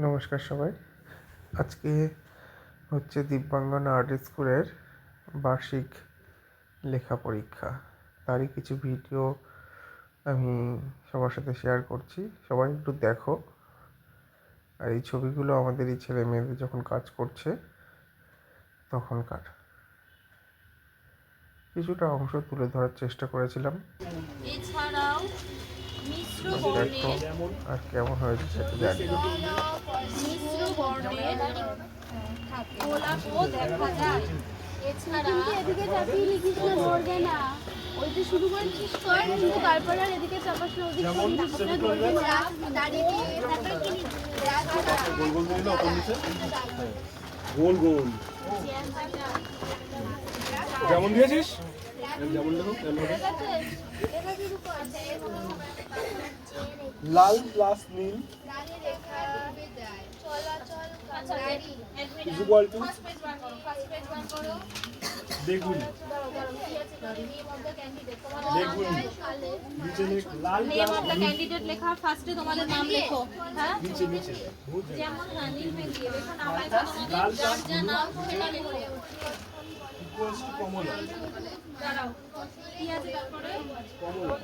নমস্কার সবাই। আজকে হচ্ছে দিব্যাঙ্গনা আর্ট স্কুলের বার্ষিক লেখা পরীক্ষা। তারই কিছু ভিডিও আমি সবার সাথে শেয়ার করছি, সবাই একটু দেখো। আর এই ছবিগুলো আমাদের এই ছেলে মেয়েদের যখন কাজ করছে তখনকার কিছুটা অংশ তুলে ধরার চেষ্টা করেছিলাম। এছাড়াও মিশ্র দেখো আর কেমন হয়েছে সেটা জানি। মিশ্র বর্ণের গোলাপও দেখা যায়। এছাড়া এদিকে চাপিয়ে লিখিস না, ধরবে না। ওইটা শুরু করেছিস কর, কিন্তু তারপরে আর এদিকে চাপাস না, ওদিকে ধরবে না। গোল গোল যেমন দিয়েছিস যেমন লাল প্লাস নীল ইকুয়াল টু বেগুনি নিচে লাল নেম অফ দ্য ক্যান্ডিডেট লেখা, ফার্স্টে তোমাদের নাম লেখো। হ্যাঁ, নিচে যেমন নীল পেন দিয়ে লেখো, নাম লেখো তোমাদের, যার যা নাম সেটা লেখো। ইকুয়ালস টু কমলা দাঁড়াও, কি আছে তারপরে? কমলা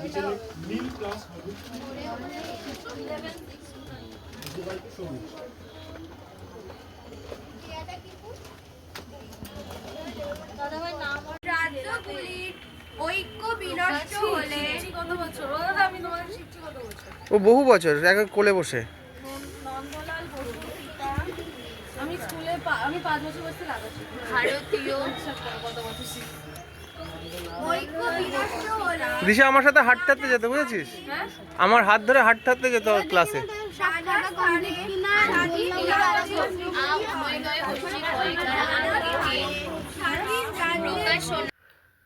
নিচে নীল প্লাস হলুদ 11 6 ইকুয়াল টু সবুজ। দাদাভাই নাম রাজ্যগুলির ঐক্য বিনষ্ট হলে কত বছর? ও দাদা, আমি তোমাদের শিখছি কত বছর। ও বহু বছর এক কোলে বসে। নন্দলাল বসু, আমি স্কুলে আমি 5 বছর বসে লাগাচ্ছি। ভারতীয় কত বছর শিখছি। ঐক্য বিনষ্ট হলে দিশা আমার সাথে হাঁটতে হাঁটতে যেত, বুঝেছিস? আমার হাত ধরে হাঁটতে হাঁটতে যেত ক্লাসে।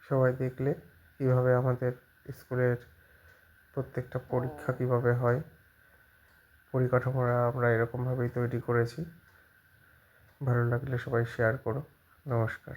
সবাই দেখলে কিভাবে আমাদের স্কুলের প্রত্যেকটা পরীক্ষা কিভাবে হয়, পরিকাঠামোরা আমরা এরকমভাবেই তৈরি করেছি। ভালো লাগলে সবাই শেয়ার করো। নমস্কার।